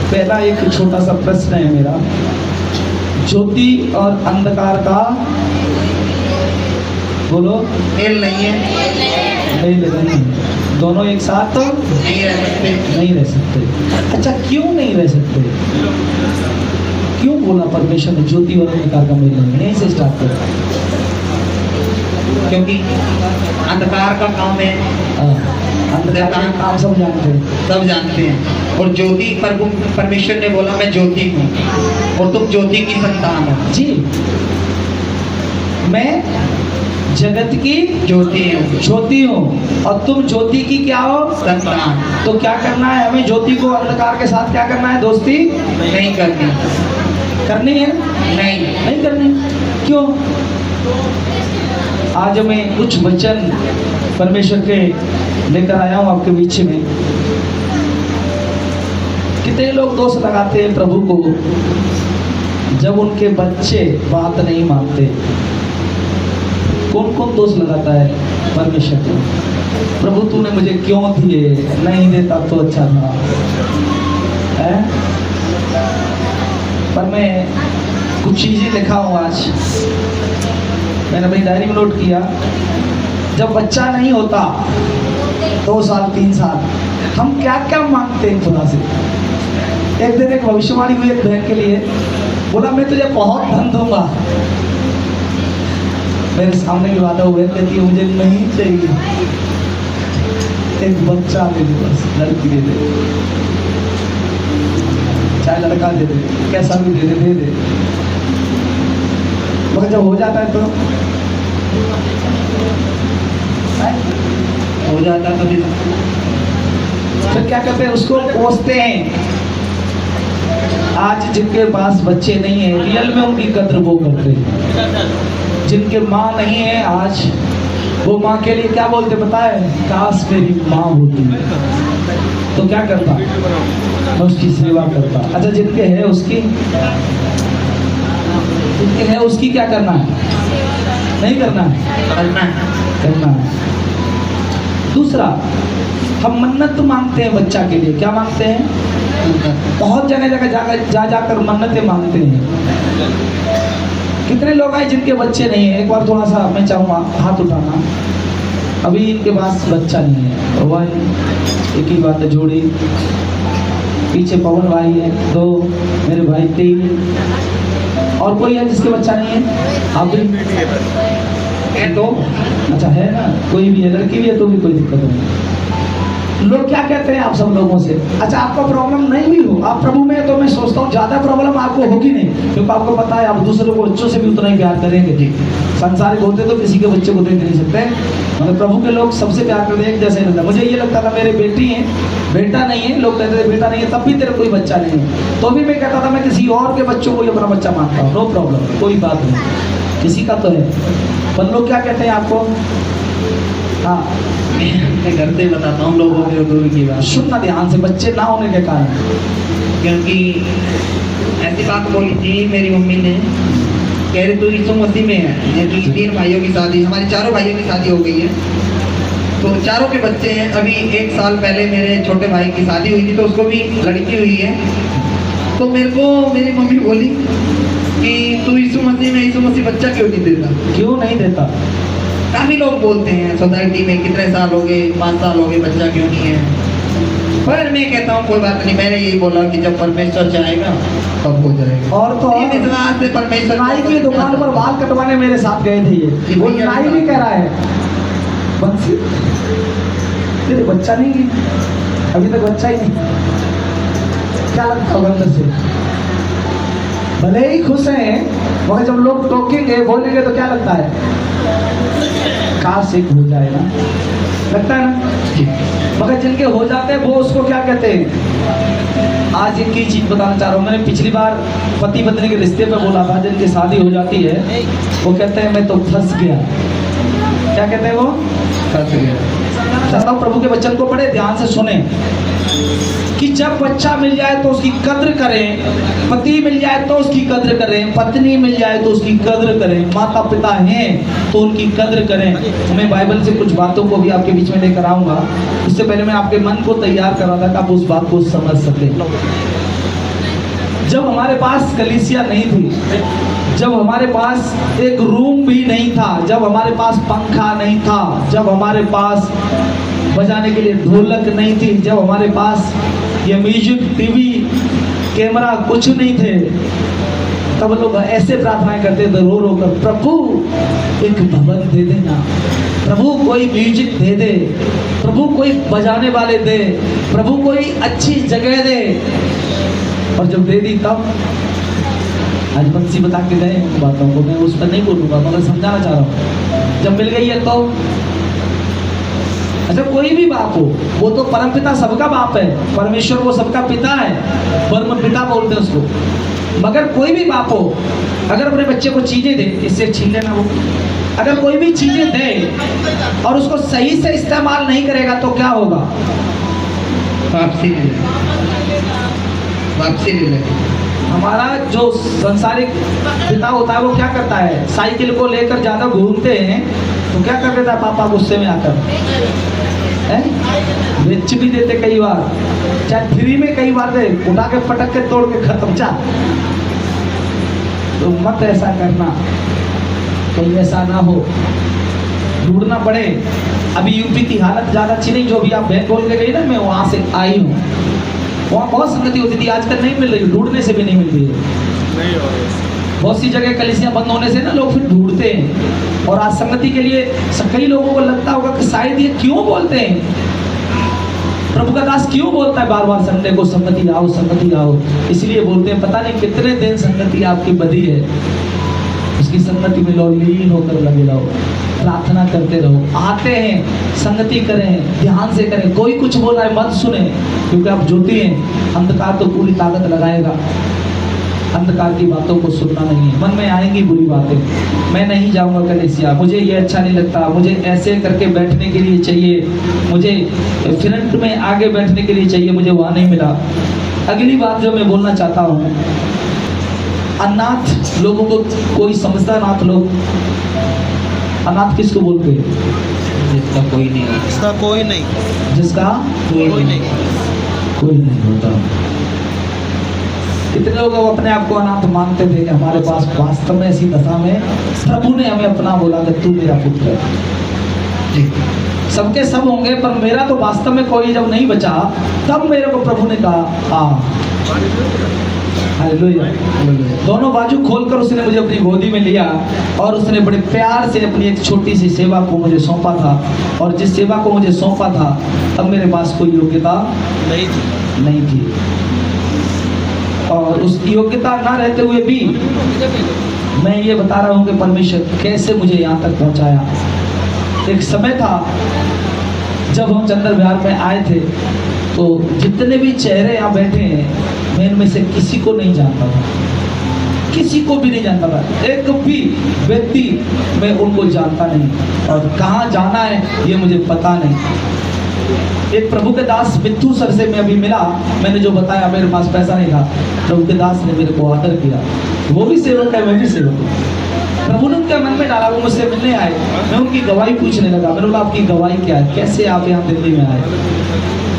पहला एक छोटा सा प्रश्न है मेरा, ज्योति और अंधकार का बोलो मेल नहीं है, नहीं, दोनों एक साथ तो नहीं रह सकते। अच्छा, क्यों नहीं रह सकते? क्यों बोला परमेश्वर ने ज्योति और अंधकार का मेल नहीं है? यहीं से स्टार्ट करो। क्योंकि अंधकार का काम है, अंधकार का काम सब जानते हैं, सब जानते हैं। और ज्योति पर परमेश्वर ने बोला मैं ज्योति हूँ और तुम ज्योति की संतान हो। जी, मैं जगत की ज्योति हूँ और तुम ज्योति की क्या हो? संतान। तो क्या करना है हमें? ज्योति को अंधकार के साथ क्या करना है? दोस्ती नहीं करनी है? नहीं करनी। क्यों? आज मैं कुछ वचन परमेश्वर के लेकर आया हूँ आपके बीच में। कितने लोग दोष लगाते हैं प्रभु को जब उनके बच्चे बात नहीं मानते। कौन कौन दोष लगाता है परमेश्वर को? प्रभु तूने मुझे क्यों दिए, नहीं देता तो अच्छा था है? पर मैं कुछ चीजें लिखा हूँ आज, मैंने अपनी डायरी में नोट किया। जब बच्चा नहीं होता 2 साल 3 साल, हम क्या क्या मांगते हैं खुदा से। एक दिन एक भविष्यवाणी हुई एक बहन के लिए, बोला मैं तुझे बहुत धन दूंगा। मेरे सामने की बात हुए, कहती है मुझे नहीं चाहिए, एक बच्चा दे दे, बस लड़की दे दे, चाहे लड़का दे दे, कैसा भी दे दे। मगर जब हो जाता है तो हो जाता है तभी फिर क्या करते हैं? उसको कोसते हैं। आज जिनके पास बच्चे नहीं है, रियल में उनकी कद्र वो करते हैं। जिनके माँ नहीं है, आज वो माँ के लिए क्या बोलते पता है? काश मेरी माँ होती तो क्या करता? मैं उसकी सेवा करता। अच्छा, जिनके है उसकी क्या करना है? नहीं करना है, करना है। दूसरा, हम मन्नत मांगते हैं बच्चा के लिए। क्या मांगते हैं? बहुत जगह जाकर मन्नतें मांगते हैं। कितने लोग हैं जिनके बच्चे नहीं है? एक बार थोड़ा सा मैं चाहूँगा हाथ उठाना। अभी इनके पास बच्चा नहीं है। वन, एक ही बात है, जोड़ी। पीछे पवन भाई है, 2, मेरे भाई 3, और कोई है जिसके बच्चा नहीं है? आप भी है? 2। अच्छा है ना, कोई भी है, लड़की भी है तो भी कोई दिक्कत नहीं। लोग क्या कहते हैं आप सब लोगों से? अच्छा, आपका प्रॉब्लम नहीं भी हो, आप प्रभु में, तो मैं सोचता हूँ ज्यादा प्रॉब्लम आपको होगी नहीं, क्योंकि आपको पता है आप दूसरे को बच्चों से भी उतना ही प्यार करेंगे। जी, संसारिक होते तो किसी के बच्चे को देख नहीं सकते, मगर प्रभु के लोग सबसे प्यार करते हैं, एक जैसे लगता है। मुझे ये लगता था मेरे बेटी है, बेटा नहीं है, लोग कहते थे बेटा नहीं है, तब भी तेरे कोई बच्चा नहीं है, तो भी मैं कहता था मैं किसी और के बच्चों को ही अपना बच्चा मानता हूँ, नो प्रॉब्लम, कोई बात नहीं, किसी का तो है। पर लोग क्या कहते हैं आपको? हाँ, मैं घर से बताता हूँ लोगों के दूर की बात। सुनना ध्यान से, बच्चे ना होने के कारण। क्योंकि ऐसी बात बोली थी मेरी मम्मी ने, कह रही तू यीशु मसीह में है। ये 3 भाइयों की शादी, हमारी 4 भाइयों की शादी हो गई है, तो 4 के बच्चे हैं। अभी 1 साल पहले मेरे छोटे भाई की शादी हुई थी, तो उसको भी लड़की हुई है। तो मेरे को मेरी मम्मी बोली कि तू यीशु मसीह बच्चा क्यों नहीं देता? क्यों नहीं देता? काफी लोग बोलते हैं सोसाइटी में, कितने साल हो गए, 5 साल हो गए, बच्चा क्यों नहीं है? पर मैं कहता हूँ कोई बात नहीं, मैंने यही बोला कि जब परमेश्वर चाहेगा तब हो जाएगा। और तो ये विश्वास से परमेश्वर नाई की दुकान पर बाल कटवाने मेरे साथ गए थे ये, वो नाई भी कह रहा है बंसी तेरे बच्चा नहीं है, अभी तक बच्चा ही नहीं। क्या लगता होगा अंदर से? भले ही खुश हैं, मगर जब लोग टोकेंगे बोलेंगे तो क्या लगता है? काश एक हो जाए ना, लगता है ना। मगर जिनके हो जाते हैं वो उसको क्या कहते हैं? आज एक ही चीज बताना चाह रहा हूँ। मैंने पिछली बार पति पत्नी के रिश्ते पे बोला था, जिनकी शादी हो जाती है वो कहते हैं मैं तो फंस गया। क्या कहते हैं वो? फंस गया। चाहता हूँ प्रभु के वचन को बड़े ध्यान से सुने कि जब बच्चा मिल जाए तो उसकी कद्र करें, पति मिल जाए तो उसकी कद्र करें, पत्नी मिल जाए तो उसकी कद्र करें, माता पिता हैं तो उनकी कद्र करें। मैं बाइबल से कुछ बातों को भी आपके बीच में लेकर आऊंगा। उससे पहले मैं आपके मन को तैयार कर रहा था कि आप उस बात को समझ सकें। जब हमारे पास कलीसिया नहीं थी, जब हमारे पास एक रूम भी नहीं था, जब हमारे पास पंखा नहीं था, जब हमारे पास बजाने के लिए ढोलक नहीं थी, जब हमारे पास ये म्यूजिक, टीवी, कैमरा कुछ नहीं थे, तब लोग ऐसे प्रार्थनाएं करते थे रो रो कर, प्रभु एक भवन दे देना, प्रभु कोई म्यूजिक दे दे, प्रभु कोई बजाने वाले दे, प्रभु कोई अच्छी जगह दे। और जब दे दी तब आज बंसी बता के गए उन बातों को, मैं उस पर नहीं बोलूंगा मगर समझाना चाह रहा हूँ। जब मिल गई है तो अच्छा, कोई भी बाप हो, वो तो परमपिता सबका बाप है, परमेश्वर वो सबका पिता है, परम पिता बोलते हैं उसको। मगर कोई भी बाप हो, अगर अपने बच्चे को चीजें दे, इससे छीन लेना वो, अगर कोई भी चीजें दे और उसको सही से इस्तेमाल नहीं करेगा तो क्या होगा? वापसी ले ले। हमारा जो संसारिक पिता होता है वो क्या करता है? साइकिल को लेकर ज्यादा घूमते हैं तो क्या कर देता है पापा गुस्से में आकर? बेच भी देते कई बार, चाहे फ्री में कई बार दे, उठा के पटक के तोड़ के खत्म जा। तो मत ऐसा करना, कहीं ऐसा ना हो, ढूंढना पड़े। अभी यूपी की हालत ज्यादा अच्छी नहीं, जो भी आप बैंक बोल के गई ना, मैं वहां से आई हूँ, वहाँ बहुत संगति होती थी, आजकल नहीं मिल रही, ढूंढने से भी नहीं मिल रही है। बहुत सी जगह कलीसियां बंद होने से ना लोग फिर ढूंढते हैं, और आज संगति के लिए कई लोगों को लगता होगा कि शायद ये क्यों बोलते हैं, प्रभु का दास क्यों बोलता है बार बार संडे को संगति आओ, संगति आओ, इसलिए बोलते हैं। पता नहीं कितने दिन संगति आपकी बधी है, उसकी संगति में लो, लीन होकर लगे रहो, प्रार्थना करते रहो, आते हैं संगति करें, ध्यान से करें, कोई कुछ बोल रहा है मत सुने, क्योंकि आप ज्योति हैं, अंधकार तो पूरी ताकत लगाएगा, अंधकार की बातों को सुनना नहीं है। मन में आएंगी बुरी बातें, मैं नहीं जाऊंगा कलीसिया, मुझे ये अच्छा नहीं लगता, मुझे ऐसे करके बैठने के लिए चाहिए, मुझे फ्रंट में आगे बैठने के लिए चाहिए, मुझे वहाँ नहीं मिला। अगली बात जो मैं बोलना चाहता हूँ, अनाथ लोगों को कोई समझता? अनाथ लोग, अनाथ किसको बोलते हैं? जिसका कोई नहीं, जिसका कोई नहीं, जिसका कोई नहीं, कोई नहीं होता। कितने लोग अपने आप को अनाथ मानते थे कि हमारे पास वास्तव में ऐसी दशा में प्रभु ने हमें अपना बोला कि तू मेरा पुत्र है। सबके सब होंगे, पर मेरा तो वास्तव में कोई जब नहीं बचा, तब मेरे को प्रभु ने कहा आ, हालेलुया। दोनों बाजू खोलकर उसने मुझे अपनी गोदी में लिया, और उसने बड़े प्यार से अपनी एक छोटी सी सेवा को मुझे सौंपा था, और जिस सेवा को मुझे सौंपा था तब मेरे पास कोई योग्यता नहीं थी। और उस योग्यता ना रहते हुए भी मैं ये बता रहा हूँ कि परमेश्वर कैसे मुझे यहाँ तक पहुँचाया। एक समय था जब हम चंद्र विहार में आए थे, तो जितने भी चेहरे यहाँ बैठे हैं, मैं इनमें से किसी को नहीं जानता था, किसी को भी नहीं जानता था, एक भी व्यक्ति मैं उनको जानता नहीं, और कहाँ जाना है ये मुझे पता नहीं। एक प्रभु के दास मित्थु सर से मैं अभी मिला, मैंने जो बताया मेरे पास पैसा नहीं था, प्रभु के दास ने मेरे को आदर किया, वो भी सेवक है, मैं भी सेवक हूँ। प्रभु ने उनके मन में डाला, वो मुझसे मिलने आए, मैं उनकी गवाही पूछने लगा, मैंने बोला आपकी गवाही क्या है, कैसे आप यहाँ दिल्ली में आए?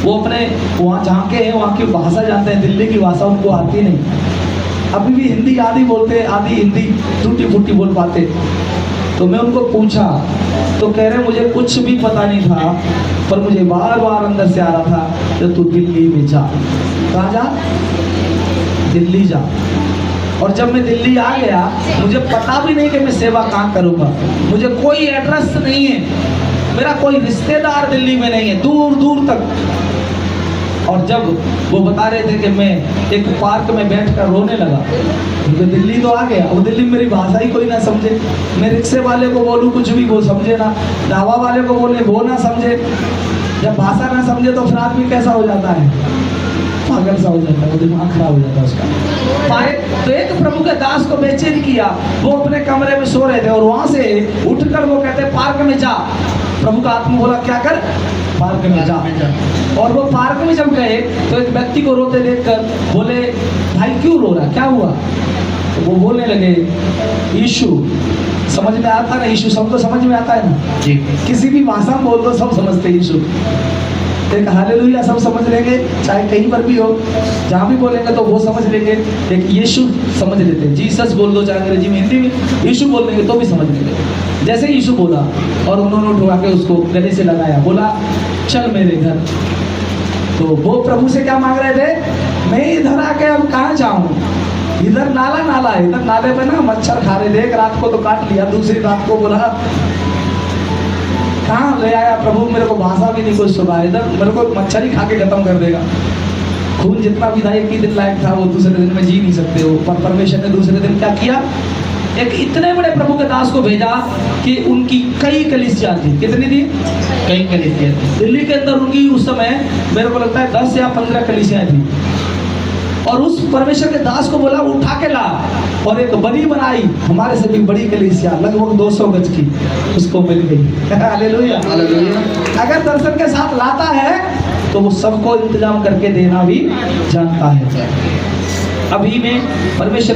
वो अपने वहाँ जहाँ के हैं वहाँ की भाषा जानते हैं, दिल्ली की भाषा उनको आती नहीं, अभी भी हिंदी आधी बोलते, आधी हिंदी टूटी फूटी बोल पाते। तो मैं उनको पूछा तो कह रहे मुझे कुछ भी पता नहीं था, पर मुझे बार बार अंदर से आ रहा था कि तू दिल्ली में जा। कहाँ जा? दिल्ली जा। और जब मैं दिल्ली आ गया, मुझे पता भी नहीं कि मैं सेवा कहाँ करूँगा, मुझे कोई एड्रेस नहीं है, मेरा कोई रिश्तेदार दिल्ली में नहीं है, दूर दूर तक। और जब वो बता रहे थे कि मैं एक पार्क में बैठकर रोने लगा, क्योंकि दिल्ली तो आ गया, वो दिल्ली में मेरी भाषा ही कोई ना समझे, मैं रिक्शे वाले को बोलूँ कुछ भी वो समझे ना, ढाबा वाले को बोले वो ना समझे। जब भाषा ना समझे तो फिर आदमी कैसा हो जाता है, पागल सा हो जाता है, वो दिमाग खराब हो जाता है उसका। पाए तो एक प्रभु के दास को बेचैन किया, वो अपने कमरे में सो रहे थे, और वहां से उठकर वो कहते पार्क में जा। प्रभु का आत्मा बोला क्या कर? पार्क में जा। और वो पार्क में जब गए तो एक व्यक्ति को रोते देखकर बोले भाई क्यों रो रहा, क्या हुआ? तो वो बोलने लगे यीशु। समझ में आता ना, यीशु सबको समझ में आता है ना जी, किसी भी भाषा में बोल दो सब समझते यीशु। एक हालेलुया सब समझ लेंगे, चाहे कहीं पर भी हो, जहाँ भी बोलेंगे तो वो समझ लेंगे। एक यीशु समझ लेते हैं, जीसस बोल दो, चाहे अंग्रेजी में, हिंदी में यीशु बोल देंगे तो भी समझ लेंगे। जैसे यीशु बोला और उन्होंने उठवा के उसको गले से लगाया, बोला चल मेरे घर। तो वो प्रभु से क्या मांग रहे थे, मैं इधर आके अब कहाँ जाऊँ, इधर नाला नाला है, इधर नाले पे ना मच्छर खा रहे थे, एक रात को तो काट लिया, दूसरी रात को बोला कहाँ ले आया प्रभु, मेरे को भाषा भी नहीं कुछ सुना, इधर मेरे को मच्छर ही खा के खत्म कर देगा। खून जितना विधायक की दिन लायक था वो दूसरे दिन में जी नहीं सकते हो, पर परमेश्वर ने दूसरे दिन क्या किया, एक इतने बड़े प्रभु के दास को भेजा कि उनकी कई कलीसिया थी। कितनी थी? कई कलीसिया थी। दिल्ली के अंदर उनकी उस समय मेरे को लगता है 10 या 15 कलीसियाएं थी। और उस परमेश्वर के दास को बोला उठा के ला, और एक बड़ी बनाई, हमारे से भी बड़ी कलीसिया लगभग 200 गज की उसको मिल गई। Hallelujah hallelujah. अगर दर्शन के साथ लाता है तो वो सबको इंतजाम करके देना भी जानता है। अभी में परमेश्वर